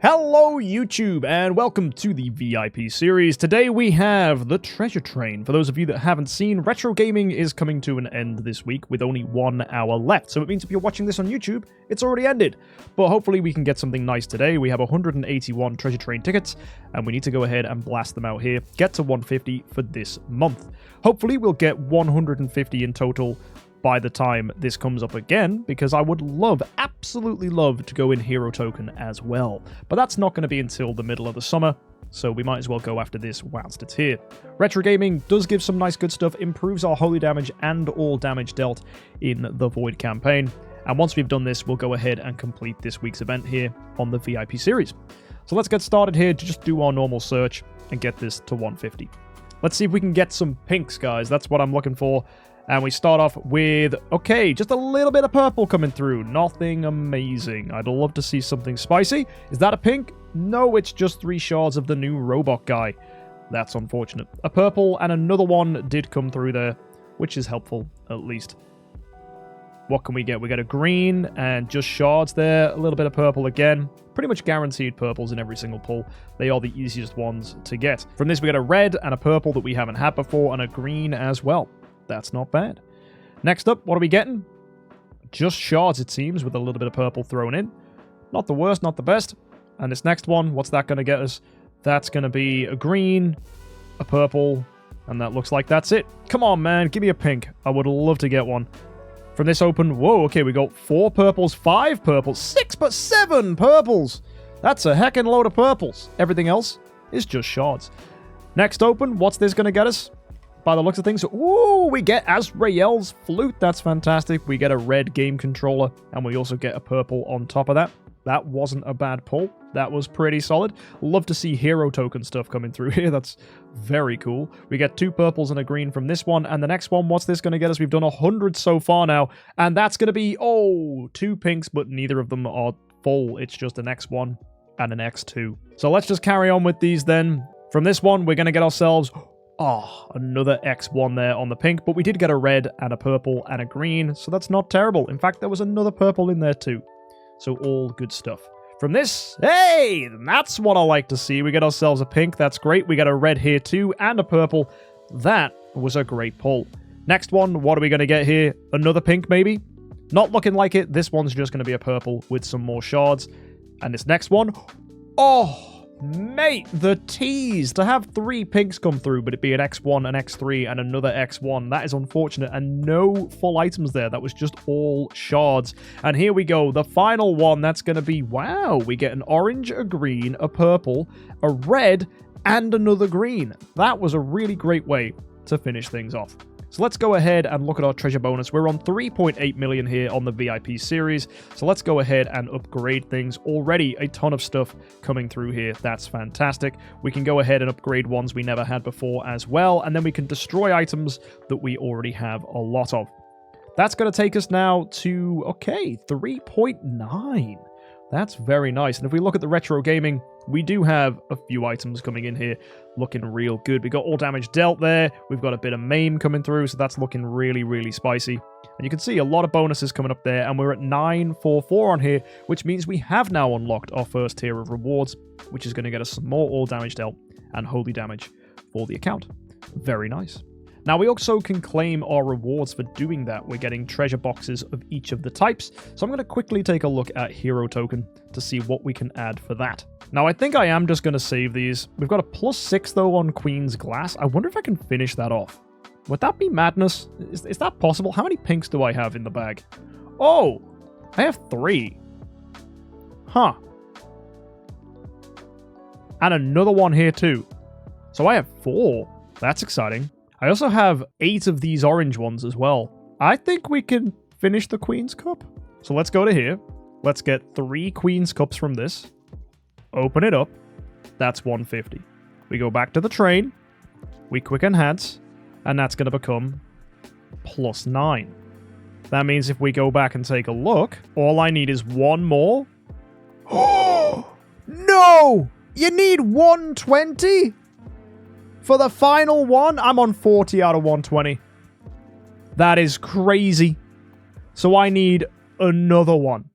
Hello YouTube and welcome to the VIP series. Today we have the treasure train. For those of you that haven't seen, retro gaming is coming to an end this week with only 1 hour left. So it means if you're watching this on YouTube, it's already ended. But hopefully we can get something nice today. We have 181 treasure train tickets and we need to go ahead and blast them out here. Get to 150 for this month. Hopefully we'll get 150 in total by the time this comes up again, because I would absolutely love to go in hero token as well. But that's not going to be until the middle of the summer, so we might as well go after this whilst it's here. Retro gaming does give some nice good stuff, improves our holy damage and all damage dealt in the Void campaign. And once we've done this, we'll go ahead and complete this week's event here on the VIP series. So let's get started here to just do our normal search and get this to 150. Let's see if we can get some pinks, guys. That's what I'm looking for. And we start off with, okay, just a little bit of purple coming through. Nothing amazing. I'd love to see something spicy. Is that a pink? No, it's just 3 shards of the new robot guy. That's unfortunate. A purple and another one did come through there, which is helpful, at least. What can we get? We get a green and just shards there. A little bit of purple again. Pretty much guaranteed purples in every single pull. They are the easiest ones to get. From this, we get a red and a purple that we haven't had before, and a green as well. That's not bad. Next up, what are we getting? Just shards, it seems, with a little bit of purple thrown in. Not the worst, not the best. And this next one, what's that going to get us? That's going to be a green, a purple, and that looks like that's it. Come on, man, give me a pink. I would love to get one. From this open, whoa, okay, we got 4 purples, 5 purples, 6 but 7 purples. That's a heckin' load of purples. Everything else is just shards. Next open, what's this going to get us? By the looks of things, ooh, we get Azrael's flute. That's fantastic. We get a red game controller, and we also get a purple on top of that. That wasn't a bad pull. That was pretty solid. Love to see hero token stuff coming through here. That's very cool. We get 2 purples and a green from this one, and the next one, what's this going to get us? We've done 100 so far now, and that's going to be, 2 pinks, but neither of them are full. It's just an X1 and an X2. So let's just carry on with these then. From this one, we're going to get ourselves... another X1 there on the pink, but we did get a red and a purple and a green, so that's not terrible. In fact, there was another purple in there too. So all good stuff. From this, hey, that's what I like to see. We get ourselves a pink, that's great. We got a red here too, and a purple. That was a great pull. Next one, what are we going to get here? Another pink, maybe? Not looking like it. This one's just going to be a purple with some more shards. And this next one, mate, the tease to have 3 pinks come through, but it be an X1, an X3, and another X1. That is unfortunate, and no full items there. That was just all shards. And here we go, the final one. That's going to be, wow, we get an orange, a green, a purple, a red, and another green. That was a really great way to finish things off. So let's go ahead and look at our treasure bonus. We're on 3.8 million here on the VIP series. So let's go ahead and upgrade things. Already a ton of stuff coming through here. That's fantastic. We can go ahead and upgrade ones we never had before as well. And then we can destroy items that we already have a lot of. That's going to take us now to, 3.9. That's very nice. And if we look at the retro gaming, we do have a few items coming in here looking real good. We got all damage dealt there. We've got a bit of maim coming through, so that's looking really, really spicy. And you can see a lot of bonuses coming up there, and we're at 944 on here, which means we have now unlocked our first tier of rewards, which is going to get us some more all damage dealt and holy damage for the account. Very nice. Now, we also can claim our rewards for doing that. We're getting treasure boxes of each of the types. So I'm going to quickly take a look at hero token to see what we can add for that. Now, I think I am just going to save these. We've got a +6, though, on Queen's Glass. I wonder if I can finish that off. Would that be madness? Is that possible? How many pinks do I have in the bag? Oh, I have 3. Huh. And another one here, too. So I have 4. That's exciting. I also have 8 of these orange ones as well. I think we can finish the Queen's Cup. So let's go to here. Let's get 3 Queen's Cups from this. Open it up. That's 150. We go back to the train. We quick enhance. And that's going to become +9. That means if we go back and take a look, all I need is 1 more. Oh! No! You need 120? For the final one, I'm on 40 out of 120. That is crazy. So I need another one.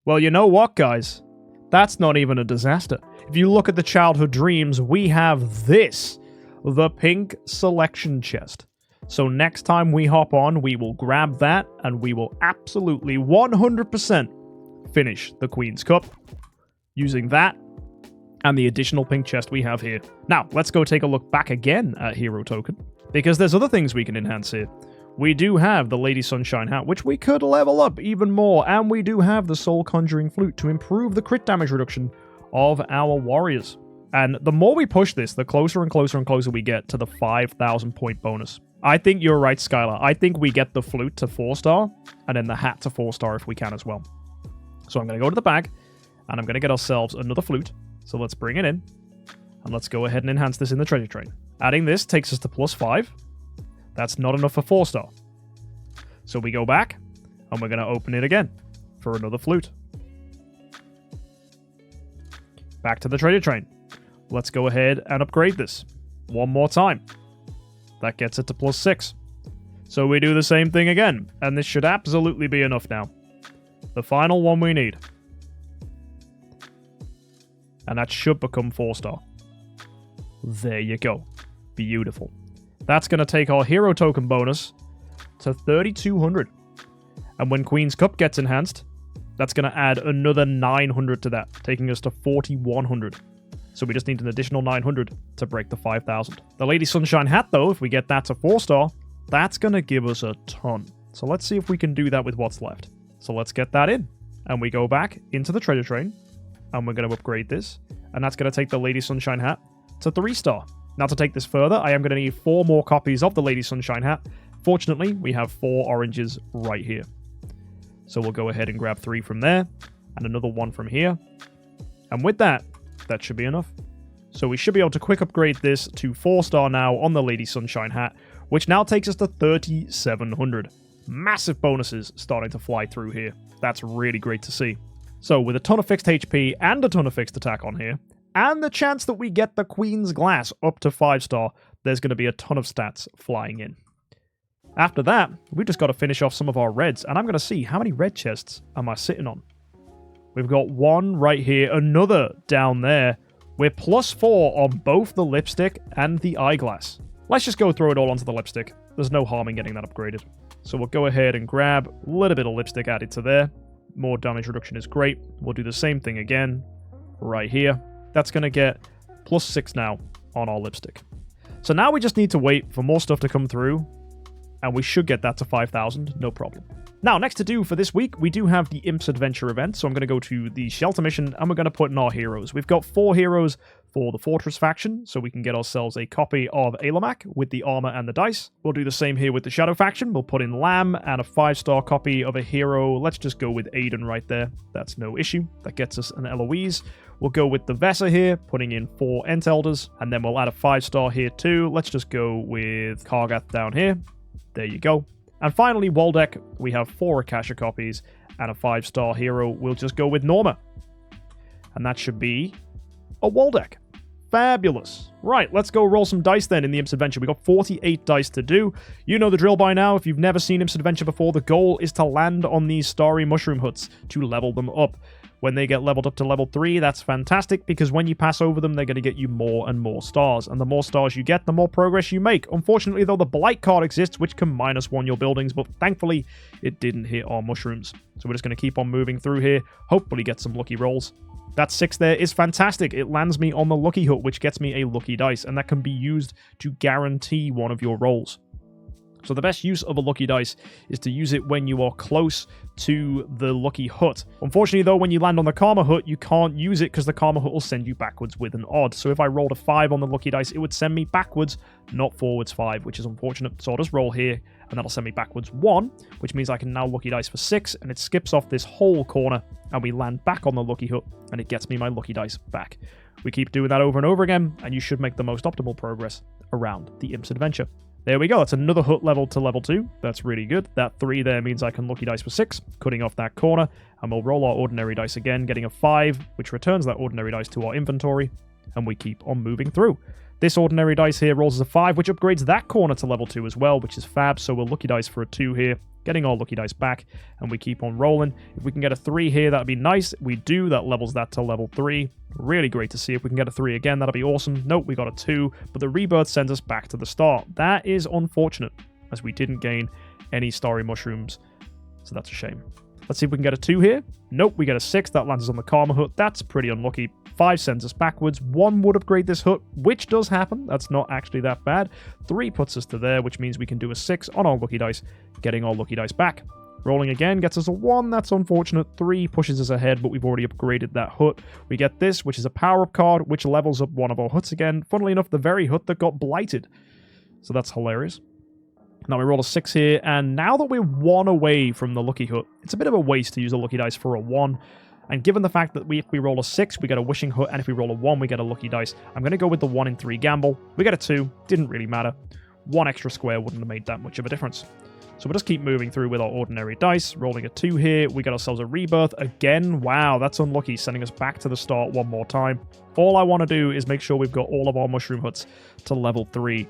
Well, you know what, guys? That's not even a disaster. If you look at the childhood dreams, we have this, the pink selection chest. So next time we hop on, we will grab that and we will absolutely 100% finish the Queen's Cup using that and the additional pink chest we have here. Now, let's go take a look back again at Hero Token, because there's other things we can enhance here. We do have the Lady Sunshine hat, which we could level up even more, and we do have the Soul Conjuring Flute to improve the crit damage reduction of our warriors. And the more we push this, the closer and closer and closer we get to the 5,000 point bonus. I think you're right, Skylar. I think we get the flute to 4-star, and then the hat to 4-star if we can as well. So I'm going to go to the bag, and I'm going to get ourselves another flute. So let's bring it in, and let's go ahead and enhance this in the treasure train. Adding this takes us to +5. That's not enough for 4-star. So we go back, and we're going to open it again for another flute. Back to the treasure train. Let's go ahead and upgrade this one more time. That gets it to +6. So we do the same thing again, and this should absolutely be enough now. The final one we need. And that should become 4-star. There you go. Beautiful. That's going to take our hero token bonus to 3,200. And when Queen's Cup gets enhanced, that's going to add another 900 to that, taking us to 4,100. So we just need an additional 900 to break the 5,000. The Lady Sunshine hat, though, if we get that to 4-star, that's going to give us a ton. So let's see if we can do that with what's left. So let's get that in. And we go back into the treasure train. And we're going to upgrade this. And that's going to take the Lady Sunshine hat to 3-star. Now to take this further, I am going to need 4 more copies of the Lady Sunshine hat. Fortunately, we have 4 oranges right here. So we'll go ahead and grab 3 from there. And another 1 from here. And with that, that should be enough. So we should be able to quick upgrade this to 4-star now on the Lady Sunshine hat, which now takes us to 3,700. Massive bonuses starting to fly through here. That's really great to see. So with a ton of fixed HP and a ton of fixed attack on here, and the chance that we get the Queen's Glass up to 5-star, there's going to be a ton of stats flying in. After that, we've just got to finish off some of our reds, and I'm going to see how many red chests am I sitting on. We've got 1 right here, another down there. We're +4 on both the lipstick and the eyeglass. Let's just go throw it all onto the lipstick. There's no harm in getting that upgraded. So we'll go ahead and grab a little bit of lipstick added to there. More damage reduction is great. We'll do the same thing again right here. That's going to get +6 now on our lipstick. So now we just need to wait for more stuff to come through, and we should get that to 5,000, no problem. Now, next to do for this week, we do have the Imp's Adventure event, so I'm going to go to the Shelter mission, and we're going to put in our heroes. We've got 4 heroes for the Fortress faction, so we can get ourselves a copy of Alamak with the armor and the dice. We'll do the same here with the Shadow faction. We'll put in Lamb and a 5-star copy of a hero. Let's just go with Aiden right there. That's no issue. That gets us an Eloise. We'll go with the Vesa here, putting in 4 Ent Elders, and then we'll add a 5-star here too. Let's just go with Kargath down here. There you go. And finally, Waldeck, we have 4 Akasha copies and a 5-star hero. We'll just go with Norma. And that should be a Waldeck. Fabulous. Right, let's go roll some dice then in the Imp's Adventure. We've got 48 dice to do. You know the drill by now. If you've never seen Imp's Adventure before, the goal is to land on these starry mushroom huts to level them up. When they get leveled up to level 3, that's fantastic, because when you pass over them, they're going to get you more and more stars. And the more stars you get, the more progress you make. Unfortunately, though, the Blight card exists, which can -1 your buildings, but thankfully, it didn't hit our mushrooms. So we're just going to keep on moving through here, hopefully get some lucky rolls. That 6 there is fantastic. It lands me on the lucky hut, which gets me a lucky dice, and that can be used to guarantee one of your rolls. So the best use of a lucky dice is to use it when you are close to the lucky hut. Unfortunately, though, when you land on the karma hut, you can't use it because the karma hut will send you backwards with an odd. So if I rolled a 5 on the lucky dice, it would send me backwards, not forwards 5, which is unfortunate. So I'll just roll here, and that'll send me backwards 1, which means I can now lucky dice for 6, and it skips off this whole corner, and we land back on the lucky hut, and it gets me my lucky dice back. We keep doing that over and over again, and you should make the most optimal progress around the Imp's Adventure. There we go. That's another hut level to level 2. That's really good. That 3 there means I can lucky dice for 6, cutting off that corner. And we'll roll our ordinary dice again, getting a 5, which returns that ordinary dice to our inventory. And we keep on moving through. This ordinary dice here rolls as a 5, which upgrades that corner to level 2 as well, which is fab. So we'll lucky dice for a 2 here. getting our lucky dice back, and we keep on rolling. If we can get a 3 here, that'd be nice. We do. That levels that to level 3. Really great to see. If we can get a 3 again, that'll be awesome. Nope, we got a 2, but the rebirth sends us back to the start. That is unfortunate, as we didn't gain any starry mushrooms, so that's a shame. Let's see if we can get a 2 here. Nope, we get a 6. That lands us on the Karma hut. That's pretty unlucky. 5 sends us backwards. 1 would upgrade this hut, which does happen. That's not actually that bad. 3 puts us to there, which means we can do a 6 on our lucky dice, getting our lucky dice back. Rolling again gets us a 1. That's unfortunate. 3 pushes us ahead, but we've already upgraded that hut. We get this, which is a power-up card, which levels up one of our huts again. Funnily enough, the very hut that got blighted. So that's hilarious. Now we roll a 6 here, and now that we're 1 away from the lucky hut, it's a bit of a waste to use a lucky dice for a 1. And given the fact that if we roll a 6, we get a wishing hut, and if we roll a 1, we get a lucky dice, I'm going to go with the 1 in 3 gamble. We get a 2. Didn't really matter. 1 extra square wouldn't have made that much of a difference. So we'll just keep moving through with our ordinary dice. Rolling a 2 here. We got ourselves a rebirth again. Wow, that's unlucky, sending us back to the start one more time. All I want to do is make sure we've got all of our mushroom huts to level 3.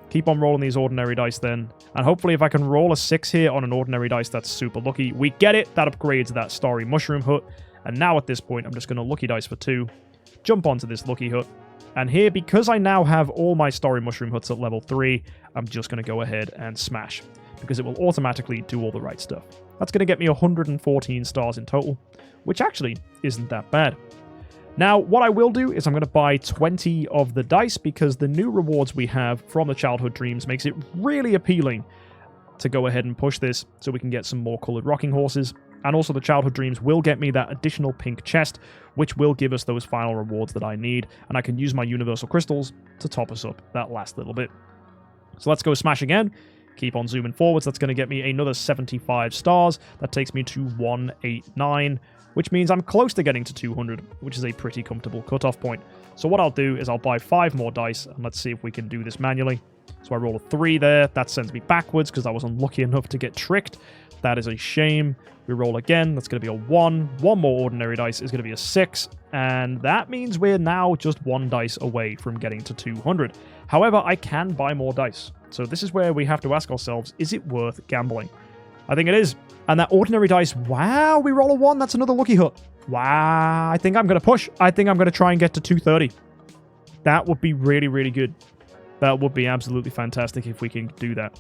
Keep on rolling these ordinary dice then. And hopefully if I can roll a 6 here on an ordinary dice, that's super lucky. We get it. That upgrades that starry mushroom hut. And now at this point, I'm just going to lucky dice for 2. Jump onto this lucky hut. And here, because I now have all my starry mushroom huts at level 3, I'm just going to go ahead and smash. Because it will automatically do all the right stuff. That's going to get me 114 stars in total. Which actually isn't that bad. Now, what I will do is I'm going to buy 20 of the dice because the new rewards we have from the Childhood Dreams makes it really appealing to go ahead and push this so we can get some more colored rocking horses. And also the Childhood Dreams will get me that additional pink chest, which will give us those final rewards that I need. And I can use my universal crystals to top us up that last little bit. So let's go smash again. Keep on zooming forwards. That's going to get me another 75 stars. That takes me to 189. Which means I'm close to getting to 200, which is a pretty comfortable cutoff point. So what I'll do is I'll buy 5 more dice, and let's see if we can do this manually. So I roll a 3 there. That sends me backwards because I was unlucky enough to get tricked. That is a shame. We roll again. That's going to be a 1. 1 more ordinary dice is going to be a 6. And that means we're now just 1 dice away from getting to 200. However, I can buy more dice. So this is where we have to ask ourselves, is it worth gambling? I think it is. And that ordinary dice, wow, we roll a 1. That's another lucky hut. Wow, I think I'm going to push. I think I'm going to try and get to 230. That would be really, really good. That would be absolutely fantastic if we can do that.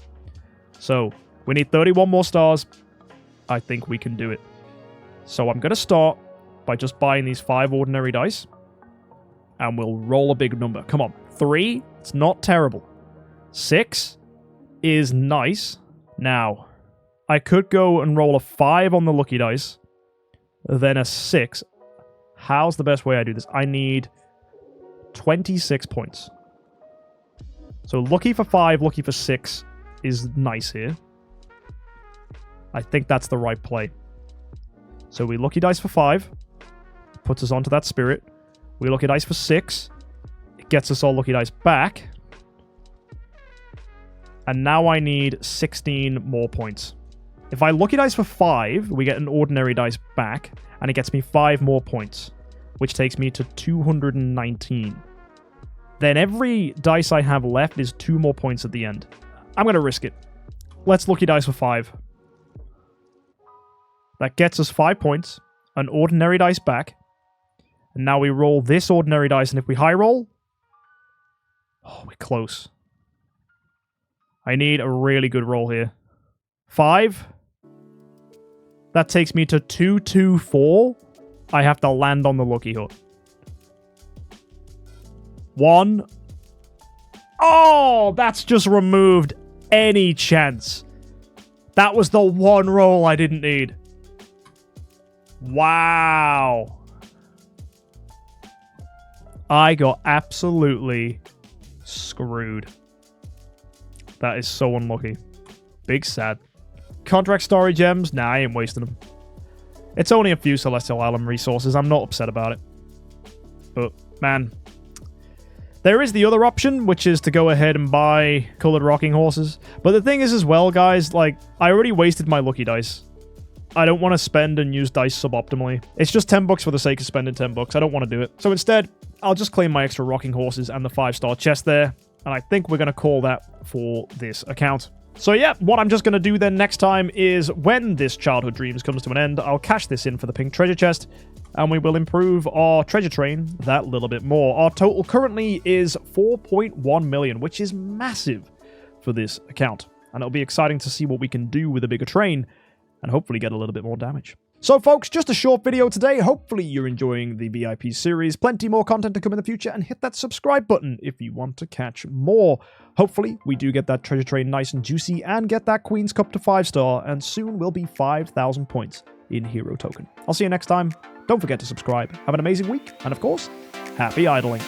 So, we need 31 more stars. I think we can do it. So I'm going to start by just buying these 5 ordinary dice. And we'll roll a big number. Come on. 3, it's not terrible. 6 is nice. Now, I could go and roll a 5 on the lucky dice, then a 6. How's the best way I do this? I need 26 points. So lucky for 5, lucky for 6 is nice here. I think that's the right play. So we lucky dice for 5, puts us onto that spirit. We lucky dice for 6, it gets us all lucky dice back. And now I need 16 more points. If I lucky dice for 5, we get an ordinary dice back, and it gets me 5 more points, which takes me to 219. Then every dice I have left is 2 more points at the end. I'm going to risk it. Let's lucky dice for 5. That gets us 5 points, an ordinary dice back, and now we roll this ordinary dice, and if we high roll, oh, we're close. I need a really good roll here. 5. That takes me to 224. I have to land on the lucky hut. 1. Oh, that's just removed any chance. That was the one roll I didn't need. Wow. I got absolutely screwed. That is so unlucky. Big sad. Contract story gems? Nah, I ain't wasting them. It's only a few Celestial Island resources. I'm not upset about it. But, man. There is the other option, which is to go ahead and buy colored rocking horses. But the thing is as well, guys, like, I already wasted my lucky dice. I don't want to spend and use dice suboptimally. It's just 10 bucks for the sake of spending 10 bucks. I don't want to do it. So instead, I'll just claim my extra rocking horses and the 5-star chest there. And I think we're going to call that for this account. So yeah, what I'm just going to do then next time is when this Childhood Dreams comes to an end, I'll cash this in for the pink treasure chest, and we will improve our treasure train that little bit more. Our total currently is 4.1 million, which is massive for this account. And it'll be exciting to see what we can do with a bigger train, and hopefully get a little bit more damage. So folks, just a short video today. Hopefully you're enjoying the VIP series. Plenty more content to come in the future, and hit that subscribe button if you want to catch more. Hopefully we do get that treasure train nice and juicy and get that Queen's Cup to 5-star, and soon we'll be 5,000 points in hero token. I'll see you next time. Don't forget to subscribe. Have an amazing week, and of course, happy idling.